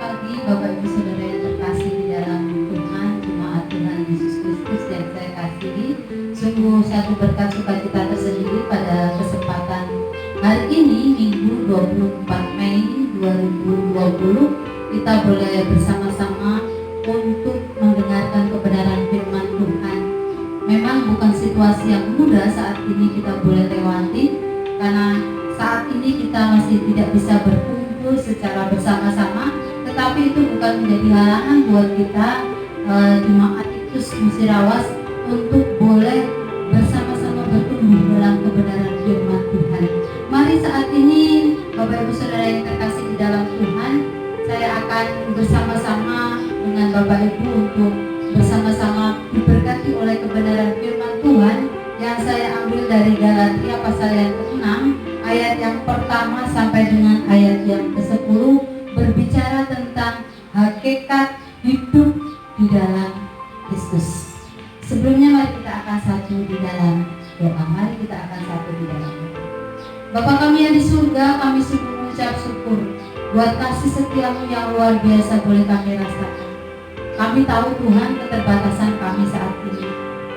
pagi Bapak Ibu Saudara yang terkasih di dalam Tuhan, jemaat Tuhan Yesus Kristus yang saya kasihi. Sungguh satu berkat sukacita tersendiri pada kesempatan hari ini, Minggu 24 Mei 2020, kita boleh bersama-sama untuk mendengarkan kebenaran firman Tuhan. Memang bukan situasi yang mudah saat ini kita boleh lewati, karena saat ini kita masih tidak bisa berkumpul secara bersama-sama, tetapi itu bukan menjadi halangan buat kita jemaat Iktus Musirawas untuk boleh bersama-sama bertumbuh dalam kebenaran firman Tuhan. Mari saat ini Bapak Ibu Saudara yang terkasih di dalam Tuhan, saya akan bersama-sama dengan Bapak Ibu untuk bersama-sama diberkati oleh kebenaran firman Tuhan yang saya ambil dari Galatia pasal yang ke-6 ayat yang pertama sampai dengan ayat yang ke-10, berbicara tentang hakikat hidup di dalam Kristus. Sebelumnya mari kita akan satu di dalam doa. Mari kita akan satu di dalam doa. Bapa kami yang di surga, kami sungguh mengucap syukur buat kasih setiamu yang luar biasa boleh kami rasakan. Kami tahu Tuhan keterbatasan kami saat ini,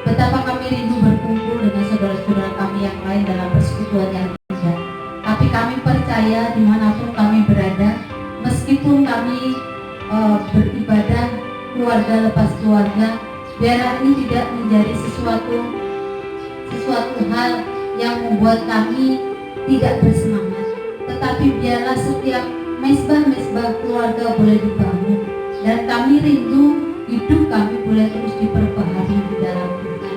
betapa kami rindu berkumpul dengan saudara-saudara kami yang lain dalam persekutuan yang indah. Tapi kami percaya dimanapun kami berada, meskipun kami beribadah keluarga lepas keluarga, biarlah ini tidak menjadi sesuatu hal yang membuat kami tidak bersemangat, tetapi biarlah setiap mezbah keluarga boleh dibangun, dan kami rindu hidup kami boleh terus diperbaharui di dalam Tuhan.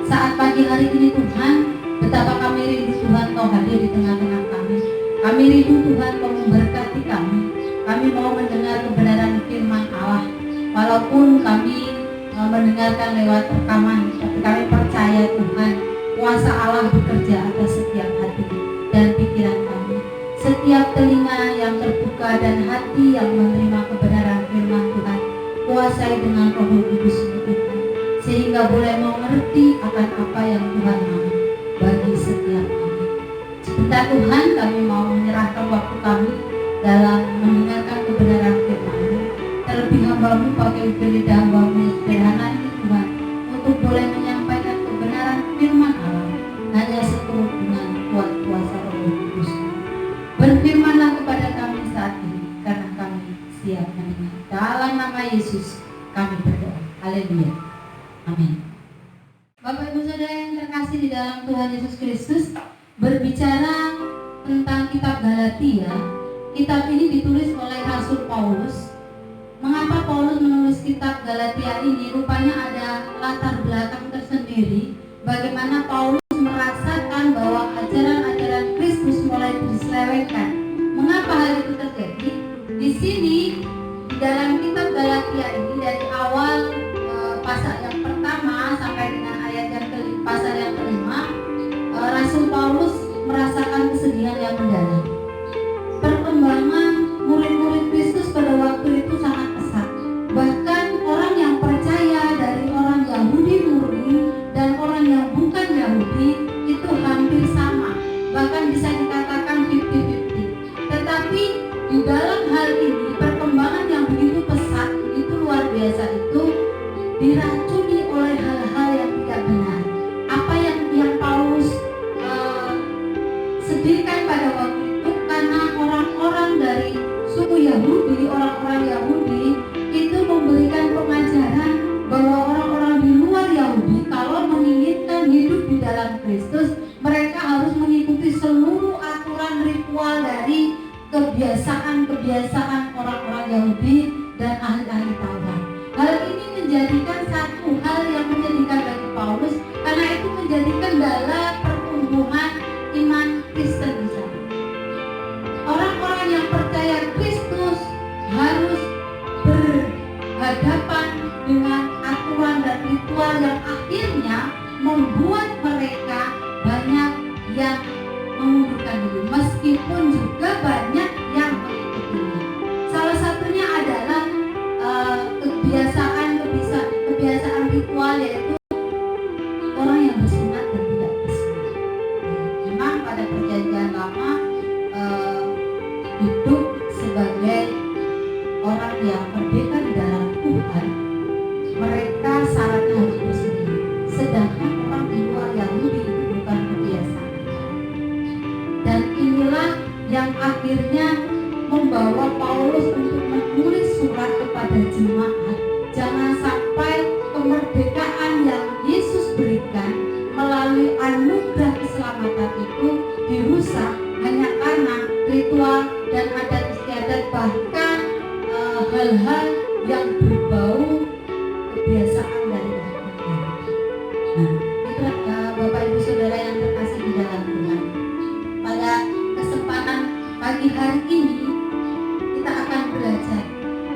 Saat pagi hari ini Tuhan, betapa kami rindu Tuhan Kau hadir di tengah-tengah kami. Kami rindu Tuhan Kau memberkati kami. Kami mau mendengar kebenaran firman Allah. Walaupun kami mendengarkan lewat rekaman, tapi kami percaya Tuhan, kuasa Allah bekerja atas setiap hati dan pikiran kami. Setiap telinga yang terbuka dan hati yang menerima kebenaran firman Tuhan, kuasai dengan Roh Kudus-Mu Tuhan, sehingga boleh mengerti akan apa yang Tuhan mau bagi setiap kami. Sebentar Tuhan, kami mau menyerahkan waktu kami dalam mendengarkan kebenaran firman-Mu. Terlebih hamba-Mu pakai lidah hamba-Mu yang sederhana ini Tuhan, untuk boleh menyampaikan kebenaran firman Allah hanya seturut dengan kuat kuasa Roh Kudus-Mu. Berfirmanlah kepada kami saat ini, karena kami siap mendengar. Dalam nama Yesus kami berdoa. Haleluya. Amin. Bapak Ibu Saudara yang terkasih di dalam Tuhan Yesus Kristus, berbicara tentang kitab Galatia. Kitab ini ditulis oleh Rasul Paulus. Mengapa Paulus menulis kitab Galatia ini? Rupanya ada latar belakang tersendiri bagaimana Paulus merasakan bahwa ajaran-ajaran Kristus mulai diselewengkan. Mengapa hal itu terjadi? Di sini di dalam kitab Galatia ini dari awal pasal yang pertama sampai dengan ayat yang pasal yang kelima, Rasul Paulus merasakan kesedihan yang mendalam. Perkembangan murid-murid Kristus pada waktu itu sangat pesat. Bahkan orang yang percaya dari orang Yahudi murni dan orang yang bukan Yahudi itu hampir sama, bahkan bisa dikatakan 50-50. Tetapi di dalam hal ini perkembangan yang begitu pesat, begitu luar biasa itu diracuni oleh hal-hal yang tidak benar. Apa yang Paulus sedihkan pada waktu itu, karena orang-orang dari suku Yahudi, orang-orang Yahudi itu memberikan pengajaran bahwa orang-orang di luar Yahudi kalau menginginkan hidup di dalam Kristus, mereka harus mengikuti seluruh aturan ritual dari kebiasaan orang-orang Yahudi dan ahli-ahli Taurat. Hal ini menjadikan satu hal yang menyedihkan bagi Paulus, karena itu menjadi kendala pertumbuhan iman Kristen di sana. Orang-orang yang percaya Kristus harus berhadapan dengan aturan dan ritual yang akhirnya membuat mereka banyak yang mengundurkan diri, meskipun juga banyak yang mengikutinya. Salah satunya adalah kebiasaan ritual, yaitu orang yang bersunat dan tidak bersunat. Memang pada perjanjian lama hidup sebagai orang yang merdeka di dalam Tuhan, mereka syaratnya harus bersedia. Sedangkan orang di luar Yahudi itu bukan kebiasaan. Dan inilah yang akhirnya membawa Paulus untuk menulis surat kepada jemaat. Jangan sampai kemerdekaan yang Yesus berikan melalui anugerah keselamatan itu dirusak hanya karena ritual dan adat istiadat, bahkan hal-hal yang berbau kebiasaan dari orang Yahudi. Nah, itu Bapak Ibu Saudara yang terkasih di dalam Tuhan. Pada kesempatan pagi hari ini kita akan belajar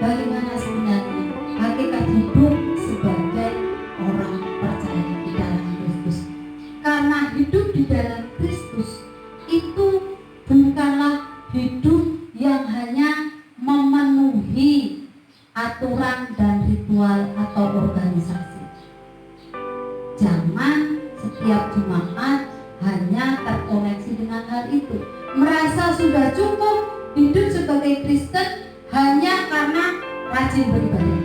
bagaimana sebenarnya hakikat hidup sebagai orang percaya di dalam Kristus. Karena hidup di dalam Kristus itu bukanlah hidup yang hanya memenuhi aturan dan ritual atau organisasi. Jangan setiap jemaat hanya terkoneksi dengan hal itu, merasa sudah cukup hidup sebagai Kristen hanya karena rajin beribadah,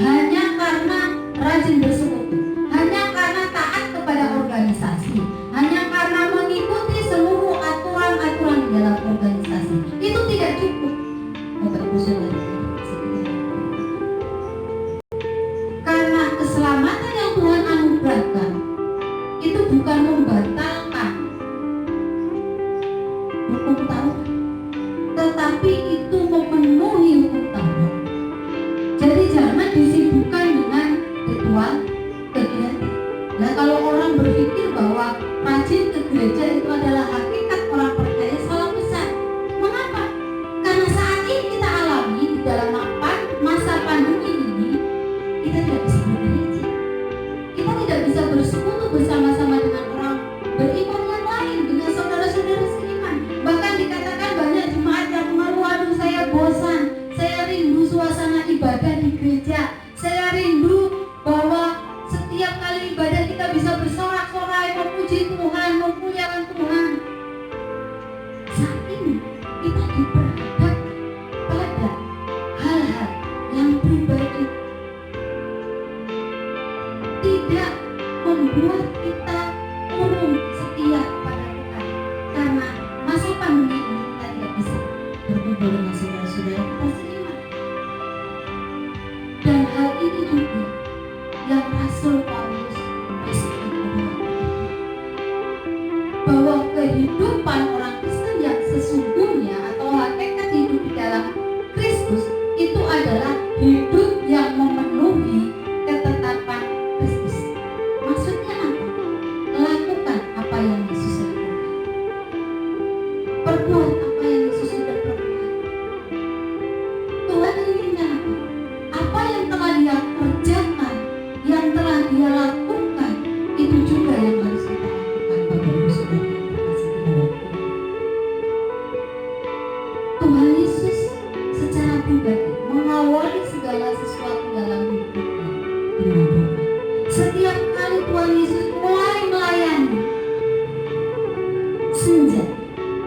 hanya karena rajin bersekutu, hanya karena taat kepada organisasi, hanya karena mengikuti seluruh aturan-aturan di dalam organisasi. Itu tidak cukup, Bapak Ibu Saudara. Karena keselamatan yang Tuhan anugerahkan itu bukan membatalkan hukum Taurat, tetapi itu memenuhi hukum Taurat. Jadi jangan disibukkan dengan ritual kegiatan. Nah, kalau orang berpikir bahwa rajin ke gereja itu adalah hakikat orang percaya, salah besar. Mengapa? Karena saat ini kita alami di dalam masa pandemi ini, kita tidak bisa bergereja, kita tidak bisa bersekutu bersama-sama dengan orang beriman yang lain, dengan saudara-saudara seiman. Bahkan dikatakan banyak jemaat yang mengeluh, aduh saya bosan, saya rindu suasana ibadah di gereja, saya rindu bahwa setiap kali ibadah kita bisa bersorak-sorai memuji Tuhan, memuliakan Tuhan. Saat ini kita diperhadapkan pada hal-hal yang pribadi, tidak membuat kita urung setia pada Tuhan. Karena masa pandemi ini kita tidak bisa berkumpul dengan saudara-saudara kita seiman. Dan hal ini juga yang Rasul Paulus rasakan bahwa kehidupan orang Kristen yang sesungguhnya atau hakikat hidup di dalam Kristus itu adalah hidup yang memenuhi ketetapan Kristus. Maksudnya apa? Lakukan apa yang Yesus lakukan, perbuat apa yang Yesus sudah perbuat. Tuhan inginnya apa? Apa yang telah Dia kerjakan, yang telah Dia lakukan, itu juga yang harus kita lakukan, Bapak Ibu Saudara yang terkasih di dalam Tuhan. Tuhan Yesus secara pribadi mengawali segala sesuatu dalam hidupnya dengan doa. Setiap kali Tuhan Yesus mulai melayani, senja,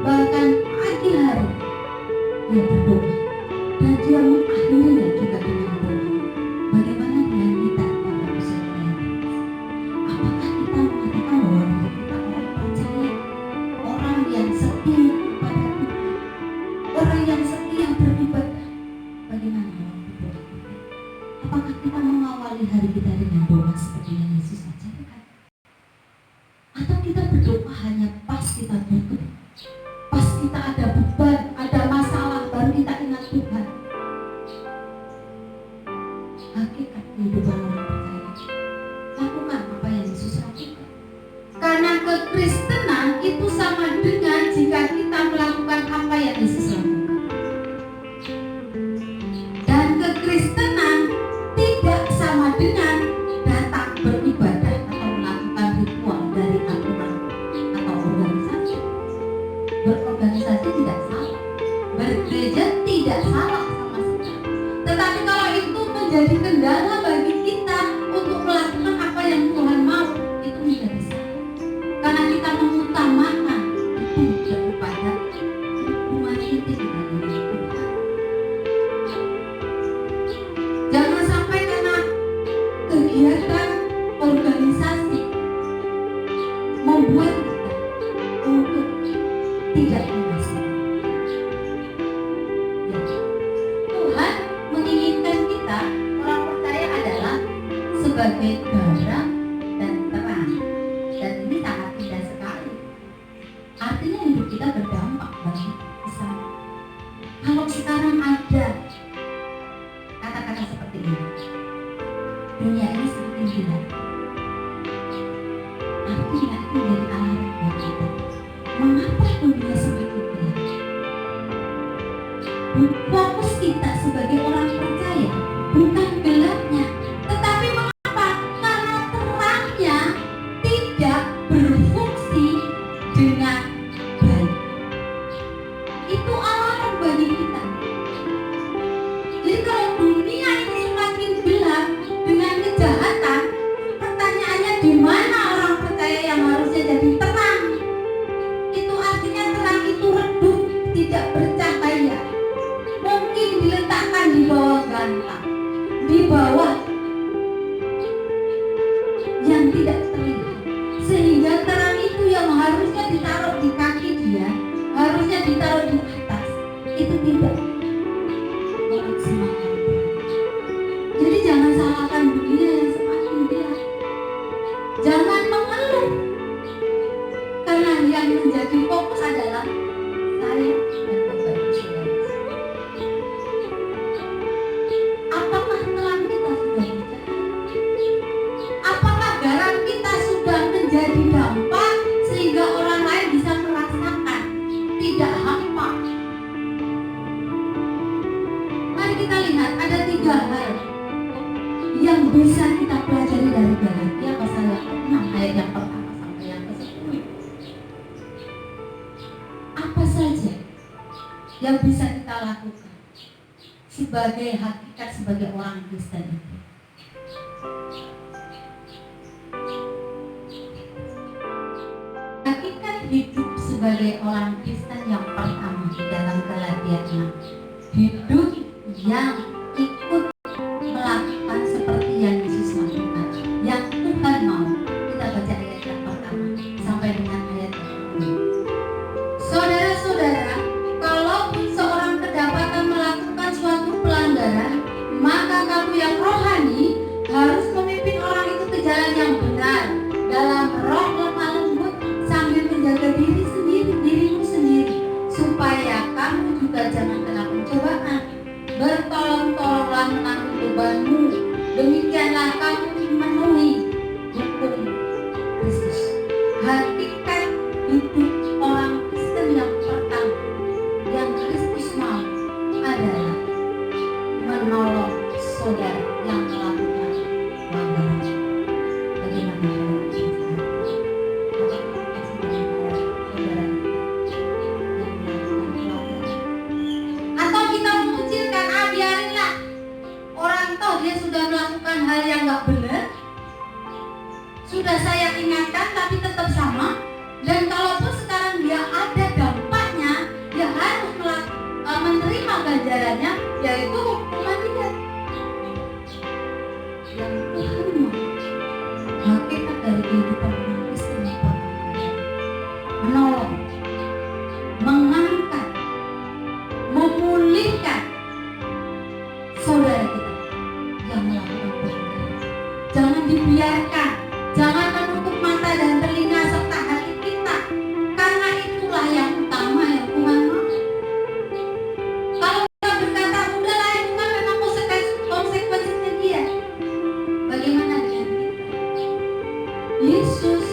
bahkan pagi hari, Dia berdoa. Dan Dia mengakhirinya juga dengan doa. Bagaimana dengan kita, Bapak Ibu Saudara yang terkasih? Apakah kita mengatakan bahwa kita orang percaya, orang yang setia pada Tuhan, orang yang setia beribadah? Bagaimana dalam berdoa kita? Apakah kita mengawali hari kita dengan doa seperti yang Yesus ajarkan? Atau kita berdoa hanya pas kita butuh, pas kita ada beban, ada masalah, baru kita ingat Tuhan? Hakikat kehidupan orang percaya, lakukan apa yang Yesus lakukan. Karena kekristenan itu sama dengan jika kita melakukan apa yang Yesus lakukan. Dan kekristenan tidak sama dengan datang beribadah atau melakukan ritual dari aturan atau organisasi. Berorganisasi tidak salah, bergereja tidak salah sama sekali. Tetapi kalau itu menjadi kendala bagi kita untuk melakukan apa yang Tuhan mau, itu menjadi salah. Karena kita mengutamakan itu daripada hubungan intim dengan Tuhan. sebagai garam dan terang. Dan ini sangat indah sekali. Artinya hidup kita berdampak bagi sesama. Kalau sekarang ada kata-kata seperti ini, dunia ini semakin gelap, artinya itu menjadi alarm buat kita. Mengapa dunia semakin gelap? Fokus kita sebagai orang percaya bukan gelapnya, tetapi mengapa? Karena terangnya tidak berfungsi dengan baik. Itu alarm bagi kita. Jadi kalau dunia ini semakin gelap dengan kejahatan, pertanyaannya di mana orang percaya yang harusnya jadi terang? Itu artinya terang itu redup, tidak bercahaya. Mungkin diletakkan di bawah gantang, di bawah yang tidak terlihat, sehingga terang itu yang harusnya ditaruh di kaki dia, harusnya ditaruh di atas, itu tidak memaksimalkan. Jadi jangan salahkan dunia yang semakin gelap. Jangan mengeluh, karena yang menjadi fokus adalah saya dan Bapak Ibu Saudara. Apakah terang kita sudah berjalan? Apakah garam kita sudah menjadi dampak sehingga orang lain bisa merasakan, tidak hampa? Mari kita lihat ada 3 hal yang bisa kita pelajari dari Galatia pasal yang ke-6 ayat yang pertama sampai yang ke-10. Apa saja yang bisa kita lakukan sebagai hakikat sebagai orang Kristen itu? Hakikat hidup sebagai orang Kristen yang pertama di dalam Galatia 6, hidup yang ikut melakukan seperti yang Yesus lakukan, yang Tuhan mau. Kita baca ayat yang pertama sampai dengan ayat yang kedua. Saudara-saudara, kalaupun seorang kedapatan melakukan suatu pelanggaran, maka kamu yang rohani harus memimpin orang itu ke jalan yang benar dalam roh lemah lembut, sambil menjaga dirimu sendiri, supaya kamu juga jangan kena pencobaan. Bertolong-tolonglah menanggung bebanmu, demikianlah kamu memenuhi hukum Kristus. Hakikat hidup orang Kristen yang pertama yang Kristus mau adalah menolong saudara yang melakukan pelanggaran. Bagaimana dia sudah melakukan hal yang gak benar, sudah saya ingatkan tapi tetap sama, dan kalaupun sekarang dia ada dampaknya, dia harus menerima ganjarannya, yaitu hukuman dia. Yang Tuhan mau, hakikat dari kehidupan orang Kristen yang pertama, menolong, mengangkat, memulihkan saudara kita yang melakukan pelanggaran. Jangan dibiarkan, jangan menutup mata dan telinga serta hati kita, karena itulah yang utama yang Tuhan mau. Kalau kita berkata udahlah itu kan memang konsekuensinya dia, bagaimana dengan kita? Yesus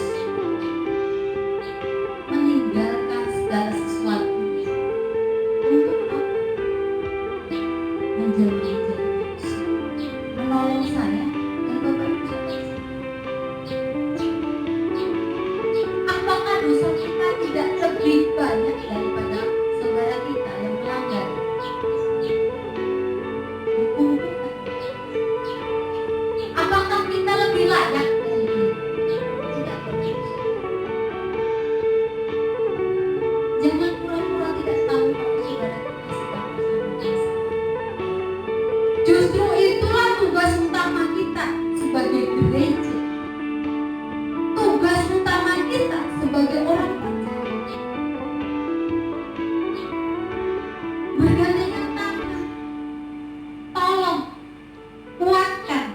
meninggalkan segala sesuatu untuk apa? Menjelma menolong saya dan Bapak Ibu Saudara. Apakah dosa kita tidak lebih banyak daripada saudara kita yang melanggar hukum kita? Apakah kita lebih layak dari dia? Tidak, Bapak Ibu. Jangan pura-pura tidak tahu kalau saudara kita sedang bersama-sama. Justru itulah tugas utama kita sebagai gereja, tugas utama kita sebagai orang percaya. Bergandengan tangan, tolong, kuatkan,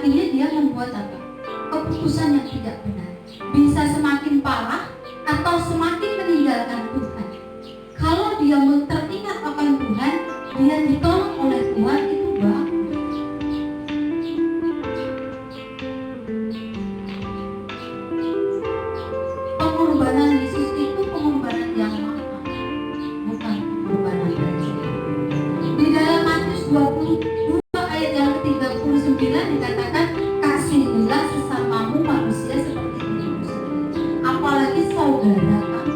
akhirnya dia membuat apa? Keputusan yang tidak benar. Bisa semakin parah atau semakin meninggalkan Tuhan. Kalau dia teringat akan Tuhan, dia ditolong oleh Tuhan, itu bagus. Pengorbanan Yesus itu pengorbanan yang mahal, bukan pengorbanan receh. Di dalam Matius 22 ayat yang ke-39 dikatakan, kasihilah sesamamu manusia seperti dirimu sendiri. Apalagi saudara kamu,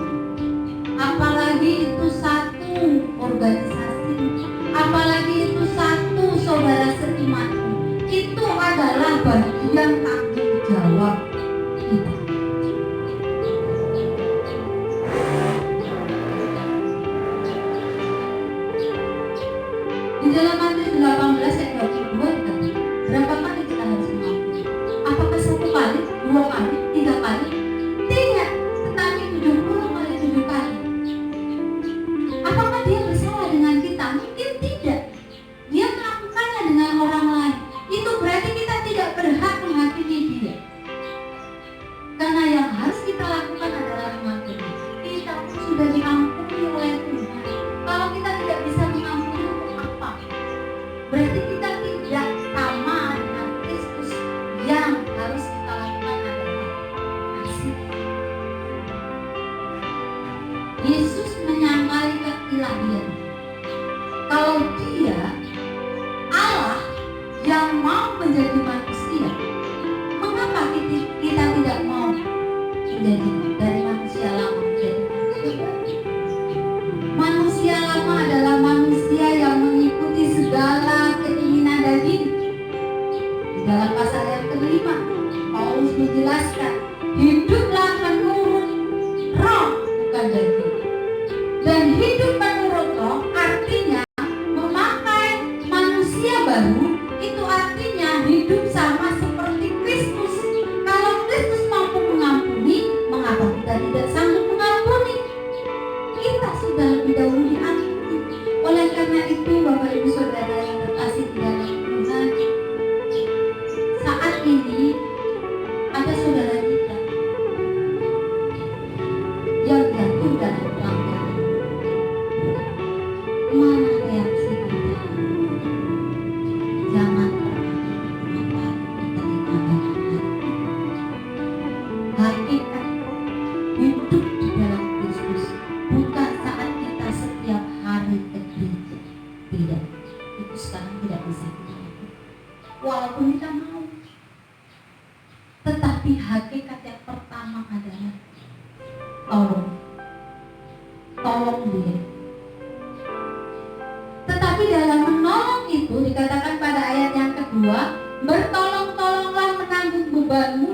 apalagi itu satu organisasi, apalagi itu satu saudara seimanmu. Itu adalah bagian tanggung jawab kita. Di dalam Matius 18 ayat 22 dikatakan, berapa kali kita harus mengampuni? Apakah 1 kali, 2 kali, 3 kali? Tidak, tetapi 70 kali 7 kali. Apakah dia bersalah dengan kita? Mungkin tidak. Dia melakukannya dengan orang lain. Itu berarti kita tidak berhak menghakimi dia. Karena yang harus kita lakukan adalah mengampuni. Kita sudah diampuni oleh Tuhan. Kalau kita tidak bisa mengampuni, untuk apa? Berarti kita tidak sama dengan Kristus. Yang harus kita lakukan adalah kasih. Yesus menyamai keilahian. Kalau dia Allah yang mau menjadi manusia, mengapa kita tidak mau menjadi dari manusia lama menjadi manusia baru? Manusia lama adalah manusia yang mengikuti segala keinginan daging. Di dalam pasal yang ke-5, Paulus menjelaskan, hiduplah menurut roh, bukan daging. Dan hidup menurut roh artinya memakai manusia baru, itu artinya hidup sama seperti Kristus. Kalau Kristus mampu mengampuni, mengapa kita tidak sanggup mengampuni? Kita sudah lebih dahulu diampuni. Oleh karena itu, Bapak Ibu Saudara yang terkasih di dalam Tuhan, saat ini ada saudara kita yang jatuh dalam pelanggaran. Mana reaksi kita? Jangan pernah kita hakikat hidup di dalam Kristus bukan saat kita setiap hari ke gereja. Tidak, itu sekarang tidak bisa kita lakukan walaupun kita mau. Tetapi hakikat yang pertama adalah tolong dia. Tetapi dalam menolong itu dikatakan pada ayat yang kedua, bertolong-tolonglah menanggung bebanmu,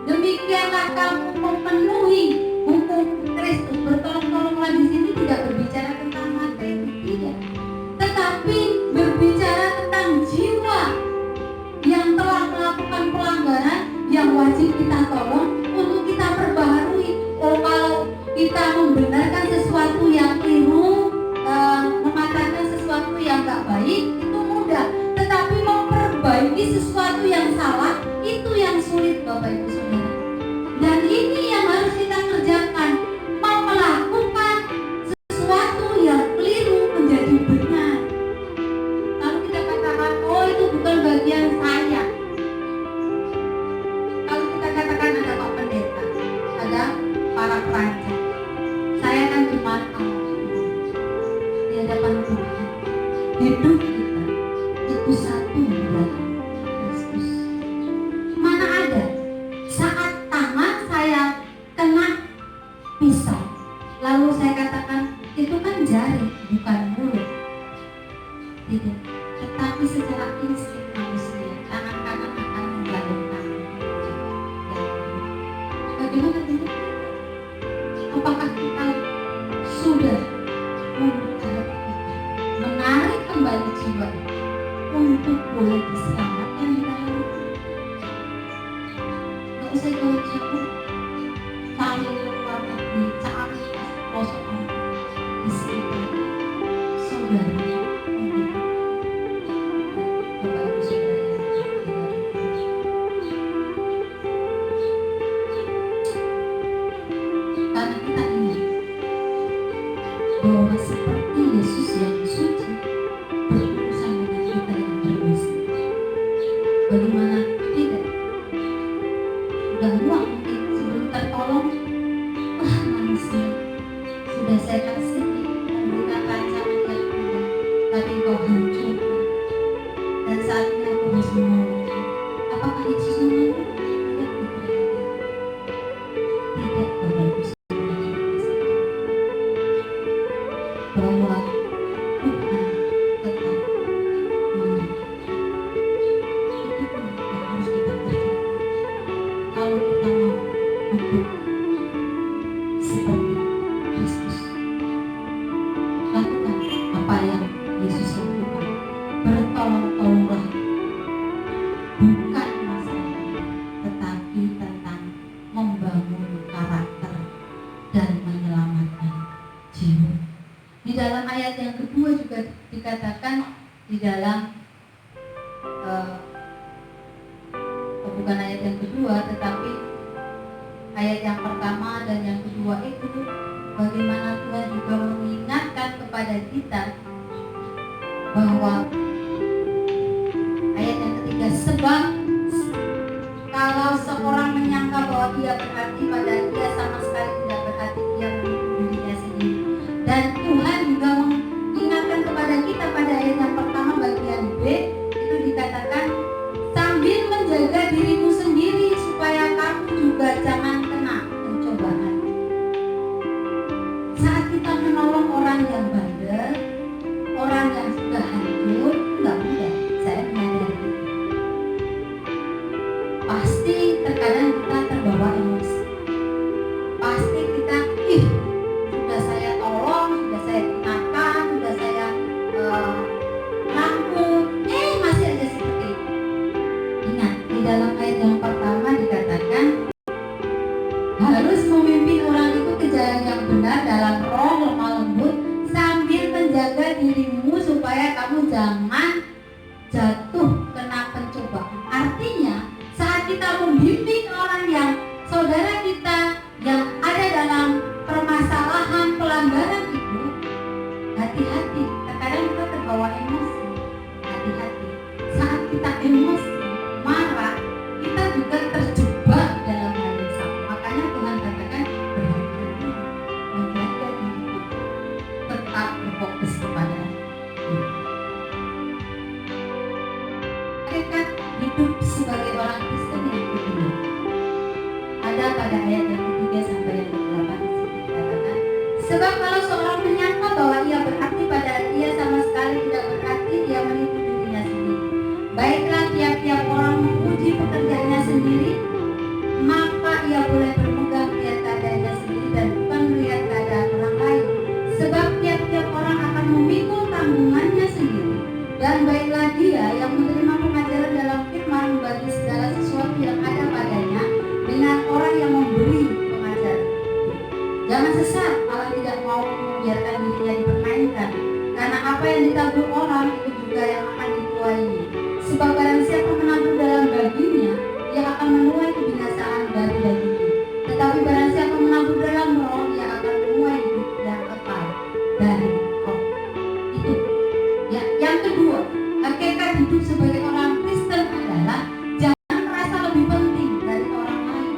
demikianlah kamu memenuhi hukum Kristus. Bertolong-tolonglah di sini tidak berbicara tentang materi, tidak, tetapi berbicara tentang jiwa yang telah melakukan pelanggaran, yang wajib kita tolong untuk kita perbaharui. Oh, kalau kita membenarkan sesuatu yang keliru, mematahkan sesuatu yang gak baik, itu mudah. Tetapi memperbaiki sesuatu yang salah, itu yang sulit, Bapak Ibu Saudara. Dan ini yang harus kita kerjakan, mau melakukan sesuatu yang keliru menjadi benar. Lalu kita katakan, oh itu bukan bagian saya. Kalau kita katakan ada Pak Pendeta, ada para perancang, saya kan cuma di hadapan Tuhan. Hidup kita itu satu di dalam Kristus. Mana ada saat tangan saya kena pisau, lalu saya katakan itu kan jari bukan mulut. Tidak, tetapi secara insting manusia tangan kanan akan menggandeng tangan. Bagaimana dengan kita? Apakah kita sudah menarik kembali jiwa untuk boleh diselamatkan di dalam itu? Gak usah jauh-jauh, cari luar negeri, cari posokan di sekitar saudara. Bapak Ibu Saudara yang gak muak mungkin sebelum tertolong. Wah manusia, sudah saya kasih memberikan rancangan yang indah, tapi kau hancurkan. Dan saat ini aku harus menolong. Apakah Yesus menolong? Tidak, Bapak-Ibu bahwa Tuhan tetap mengenal. Itu pun yang harus kita kerjakan. Kalau kita mau hidup seperti Kristus, lakukan apa yang Yesus lakukan. Bertolong-tolonglah, bukan masalah, tetapi tentang membangun karakter dan menyelamatkan jiwa. Di dalam ayat yang kedua juga dikatakan di dalam bukan ayat yang kedua, tetapi ayat yang pertama dan yang kedua itu bagaimana Tuhan juga mengingatkan kepada kita bahwa ayat yang ketiga, sebab kalau seorang menyangka bahwa ia berarti padahal ia sama sekali tidak berarti, ia menipu dirinya sendiri. Dan Tuhan juga mengingatkan kepada kita pada ayat yang pertama bagian B itu dikatakan sambil menjaga dirimu sendiri supaya kamu juga jangan kena pencobaan. Saat kita menolong orang yang bandel, orang yang sudah hancur, enggak mudah. Saya menyadari itu. Pasti terkadang kita terbawa emosi. Pasti kita sudah saya tolong, sudah saya ingatkan, sudah saya rangkul, masih aja seperti itu. Ingat, di dalam ayat yang pertama dikatakan harus memimpin orang itu ke jalan yang benar dalam roh lemah lembut sambil menjaga dirimu supaya kamu jangan jatuh kena pencobaan. Artinya saat kita membimbing orang yang saudara kita yang ada dalam permasalahan pelanggaran itu, hati-hati. Terkadang kita terbawa emosi. Hati-hati. Saat kita emosi, marah, kita juga terjebak dalam hal yang sama. Makanya Tuhan katakan berhati-hati, menjaga diri, tetap berfokus kepada Tuhan. Hakikat hidup sebagai orang Kristen yang kedua ada pada ayat yang ketiga sampai yang ke-8 dikatakan, sebab kalau seorang menyangka bahwa ia berarti padahal ia sama sekali tidak berarti, ia menipu dirinya sendiri. Baiklah tiap-tiap orang menguji pekerjaannya sendiri, maka ia boleh bermegang melihat keadaannya sendiri dan bukan melihat keadaan orang lain. Sebab tiap-tiap orang akan memikul tanggungannya sendiri. Dan baiklah dia yang menerima pengajaran dalam firman membagi segala sesuatu yang ada padanya dengan orang yang memberi pengajaran. Jangan sesat, Allah tidak mau membiarkan dirinya dipermainkan, karena apa yang ditabur orang itu juga yang akan dituainya. Sebab barang siapa menabur dalam dagingnya, ia akan menuai kebinasaan dari dagingnya. Tetapi barang siapa menabur dalam roh, ia akan menuai hidup yang kekal dari roh. Itu ya. Yang kedua, hakikat hidup sebagai orang Kristen adalah jangan merasa lebih penting dari orang lain.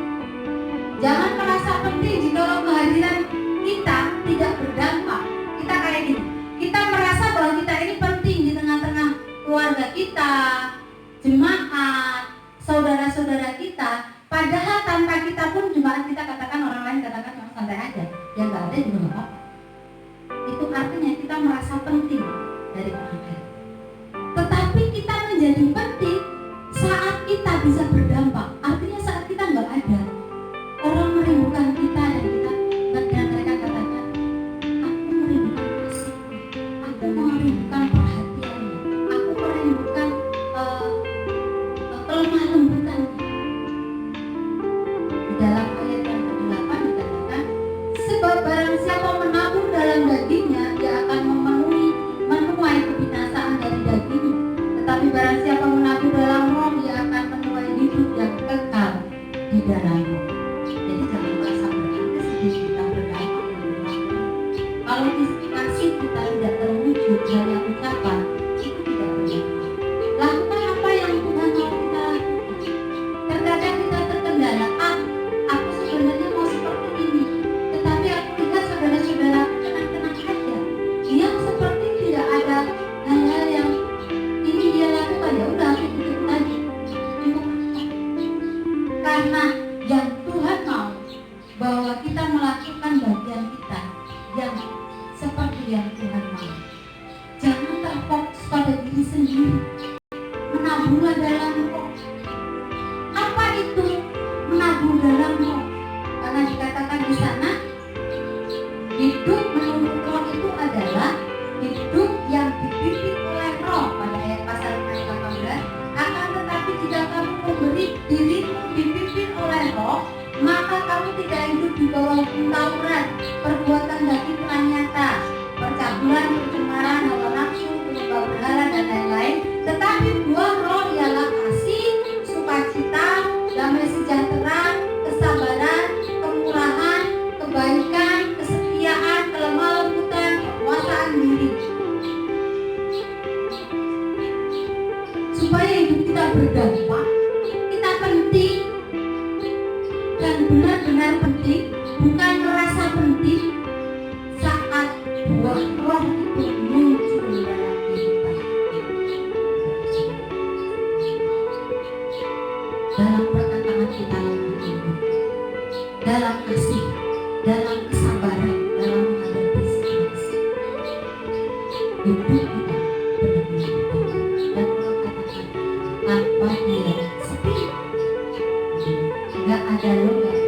Jangan merasa penting jika kehadiran kita tidak berdampak. Kita kayak gini, kita merasa bahwa kita ini penting di tengah-tengah keluarga kita, jemaat, saudara-saudara kita. Padahal tanpa kita pun jemaat kita katakan, orang lain katakan yang santai aja, yang nggak ada juga nggak apa-apa. Itu artinya kita merasa penting dari orang lain. Tetapi kita menjadi penting saat kita bisa berdampak. Artinya saat kita nggak ada, orang merindukan kita dan mereka katakan, aku merindukan kasih, aku merindukan perhatiannya, aku merindukan kelemah lembutan. Di dalam ayat yang ke-8 dikatakan, sebab barang siapa menabur dalam dagingnya, dia akan menuai kebinasaan dari dagingnya. Tetapi barang siapa menabur dalam roh, dia akan menuai hidup yang kekal di dalam roh. Jadi jangan merasa berarti sedih kita berdampak dengan orang lain. Kalau kasih kita tidak terwujud hanya ucapan, itu tidak berdampak. Lakukan apa yang Tuhan mau kita lakukan. Terkadang kita terkendala Karena yang Tuhan mau bahwa kita melakukan bagian kita yang seperti yang Tuhan mau. Jangan terfokus pada diri sendiri. Menabunglah dalam roh. Apa itu menabung dalam roh? Karena dikatakan di sana, hidup menurut roh itu adalah hidup yang dipimpin oleh roh. Pada ayat pasal 18, akan tetapi jika kamu memberi dirimu dipimpin oleh roh, maka kamu tidak hidup di bawah hukum Taurat. Perbuatan daging telah nyata, percabulan, pencemaran, hawa nafsu, penyembah berhala dan lain-lain. Tetapi buah roh ialah kasih, sukacita, damai sejahtera, kesabaran, kemurahan, kebaikan, kesetiaan, kelemah lembutan, penguasaan diri. Supaya hidup kita berdampak, kita penting dan benar-benar penting, bukan merasa penting saat buah roh itu muncul dalam kehidupan. Dalam perkataan kita lemah lembut, dalam kasih, dalam kesabaran, dalam menghadapi situasi. Hidup kita benar-benar penting. Dan kalau katakan tanpa dia sepi, nggak ada lo, nggak ada.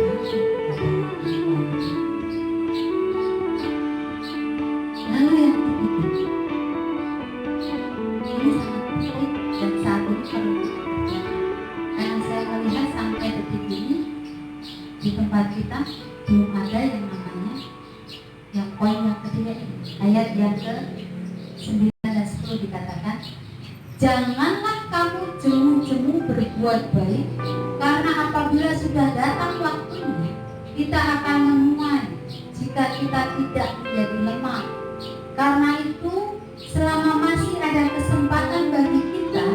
Lalu yang ketiga, ini sangat penting dan saat ini perlu kita kerjakan. Karena saya melihat sampai detik ini di tempat kita belum ada yang namanya yang poin yang ketiga ini, ayat yang ke-9 dan 10 dikatakan, janganlah kamu jemu-jemu berbuat baik, karena apabila sudah datang waktunya kita akan menuai jika kita tidak menjadi lemah. Karena itu selama masih ada kesempatan bagi kita,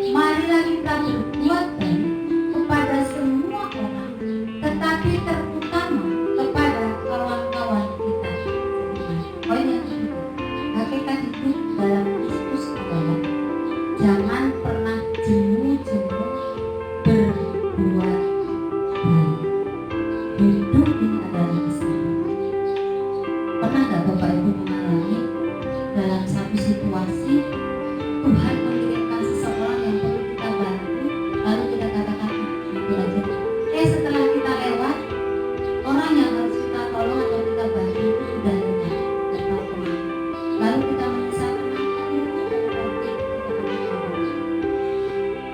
marilah kita berbuat baik kepada semua orang, tetapi terutama kepada kawan-kawan kita. Poin yang kedua, hakikat hidup dalam Kristus adalah jangan pernah jemu-jemu berbuat baik. Hidup ini adalah kesalahan. Pernah gak Bapak Ibu mengalami dalam satu situasi Tuhan mengirimkan seseorang yang perlu kita bantu, lalu kita katakan itu aja. Setelah kita lewat, orang yang harus kita tolong atau kita bantu itu sudah lenyap dan tahu kemana. Lalu kita menyesal,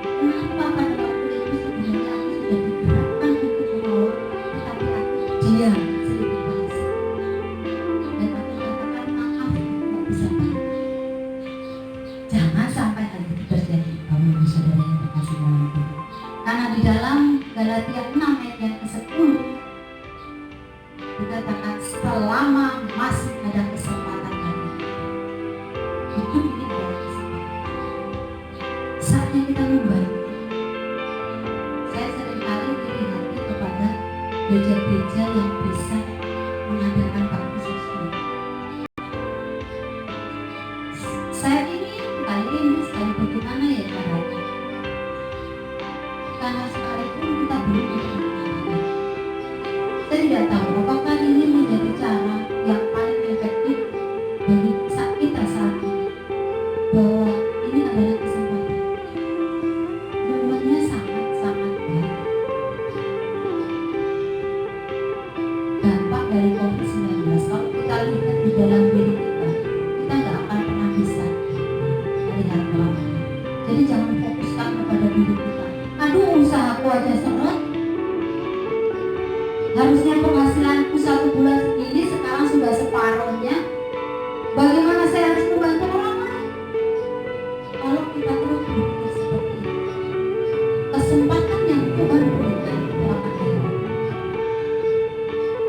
kenapa pada waktu itu sebenarnya aku sudah digerakkan untuk menolong, tetapi aku diam sedikit bahasa. Dan aku katakan maaf, tidak bisa bantu. Jangan sampai hal itu terjadi, Bapak Ibu Saudara yang terkasih dalam Tuhan. Karena di dalam Galatia 6 ayat yang ke-10 dikatakan selama masih ada kesempatan bagi kita. Hidup ini adalah kesempatan. Saatnya kita membantu. Saya seringkali iri hati kepada gereja-gereja yang bisa mengadakan bakti sosial. Saya ini sekali bagaimana ya caranya? Karena sekalipun kita belum menggunakan, saya tidak tahu apakah ini menjadi cara yang paling efektif bagi kita saat ini, bahwa ini adalah kesempatan. Momennya sangat-sangat baik. Dampak dari COVID-19 kalau kita lihat di dalam diri kita nggak akan pernah bisa melihat melawan. Jadi jangan fokuskan kepada diri kita. Aduh, usahaku aja seret. Harusnya penghasilanku 1 bulan segini, sekarang sudah separuhnya. Bagaimana saya harus membantu orang lain? Kalau kita terus berpikir seperti itu, kesempatan yang Tuhan berikan itu akan hilang.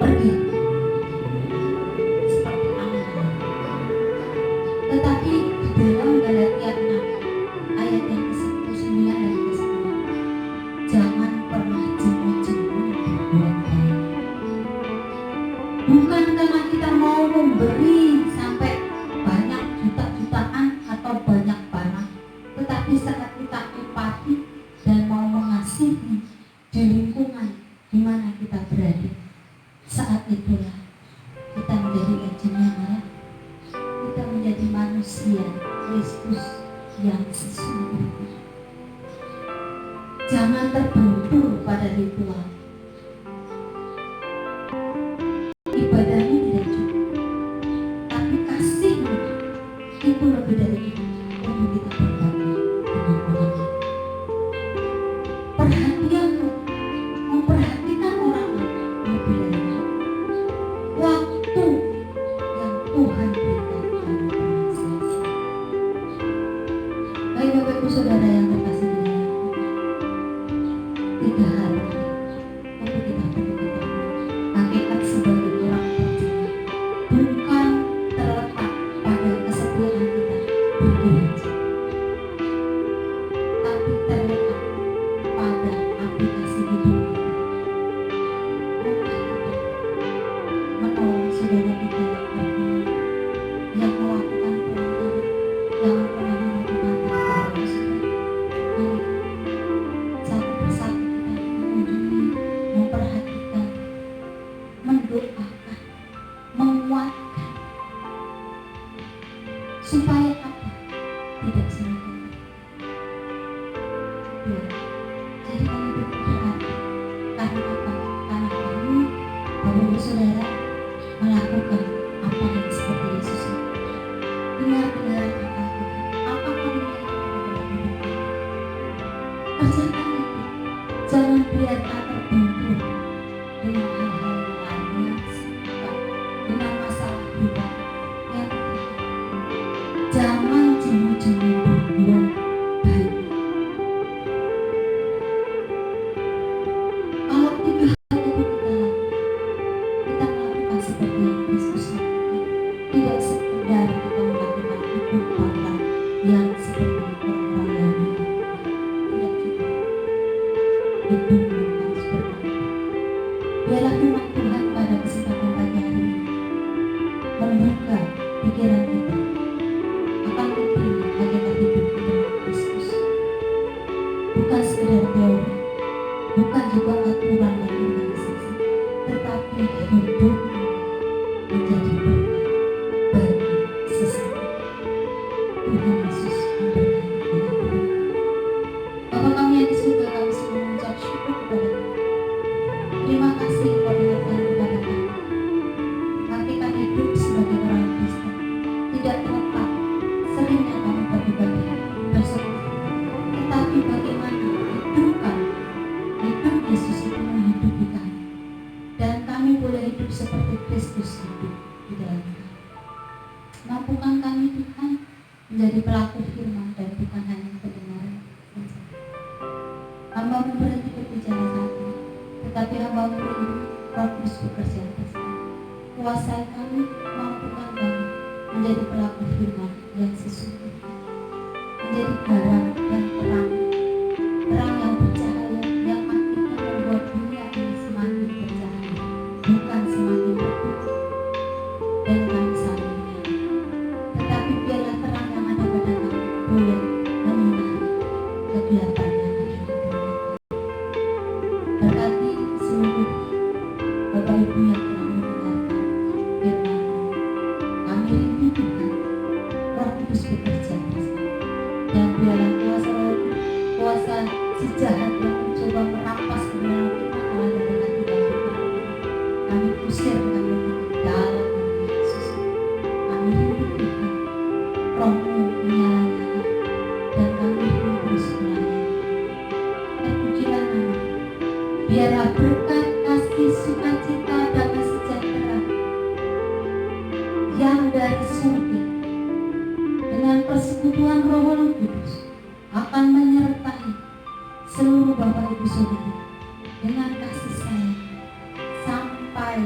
Pergi seperti angin. Tetapi di dalam Galatia 6 ayat yang ke-9 dan ke-10, jangan pernah jemu-jemu berbuat baik. Bukan karena kita mau memberi sampai banyak juta-jutaan atau banyak barang, tetapi saat kita empati dan mau mengasihi di lingkungan ritual. Ibadahmu tidak cukup, tapi kasihmu itu lebih dari itu untuk kita berbagi dengan orang lain. Perhatianmu memperhatikan orang lain lebih dari itu. Waktu yang Tuhan berikan kepada sia-sia. Baik Bapak Ibu Saudara yang terkasih di dalam Tuhan, 3 hal untuk kita ketahui. Hakikat sebagai orang percaya bukan terletak pada kesetiaan kita bergereja, tapi terletak pada aplikasi hidup kita. Menolong saudara kita yang beriman, yang melakukan pelanggaran, jangan pernah melakukan tanpa saudara. Mari satu persatu kita mengunjungi, memperhatikan, mendoakan, menguatkan, supaya apa? Tidak semakin dua. Jadi kami berharap karena apa? Karena kami, Bapak Ibu Saudara, melakukan apa yang seperti Yesus lakukan. Dengar-dengar kata Tuhan, apapun yang kita lakukan, kerjakan itu. Jangan biarkan terbentur dengan hal-hal yang lain, dengan masalah pribadi yang ketiga. Jangan jemu-jemu berbuat baik. Kalau 3 hal itu kita melakukan seperti yang Kristus lakukan. Tidak sekedar kita melakukan ibadah yang seperti orang-orang Yahudi lakukan. Tidak juga. Hidupmu harus berbeda. Biarlah firman Tuhan pada kesempatan pagi hari ini membuka pikiran kita akan pentingnya hakikat hidup di dalam Kristus. Bukan sekedar teori, bukan juga aturan dan organisasi, tetapi hidup menjadi berkat bagi sesama. Tuhan Yesus memberkati kita. Bapa kami yang di surga, kami semua mengucap syukur kepada Tuhan. Terima kasih Engkau ingatkan kepada kami. Hakikat hidup sebagai orang Kristen tidak terletak seringnya kami bagi-bagi bersama, tetapi bagaimana hidupkan hidup Yesus itu menghidupi kami, dan kami boleh hidup seperti Kristus hidup di dalam kami. Mampukan kami Tuhan menjadi pelaku firman dan bukan hanya pendengar saja. Hamba-Mu berhenti berbicara saat ini, tetapi hamba-Mu rindu Roh Kudus bekerja atas kami. Kuasai kami, mampukan kami menjadi pelaku firman yang sesungguhnya, menjadi garam yang terang, terang yang bercahaya, yang akhirnya membuat dunia ini semakin bercahaya, bukan semakin redup. Dan kami saling menyadari, tetapi biarlah terang yang ada pada kami boleh menyinari kegelapan yang ada di dunia. Berkati seluruh Bapak Ibu yang telah mendengarkan firman. Kami rindu Tuhan, Roh Kudus bekerja bersama, dan biarlah kuasa si jahat yang mencoba merampas kebenaran firman Allah dari hati dan pikiran kami usir dengan begitu dalam nama Yesus. Kami rindu Tuhan, Roh-Mu menyala-nyala, dan kami rindu terus melayani. Terpujilah nama. Biarlah berkat, kasih, sukacita, damai sejahtera yang dari surga dengan persekutuan Roh Kudus akan menyertai seluruh Bapak Ibu Saudara dengan kasih sayang sampai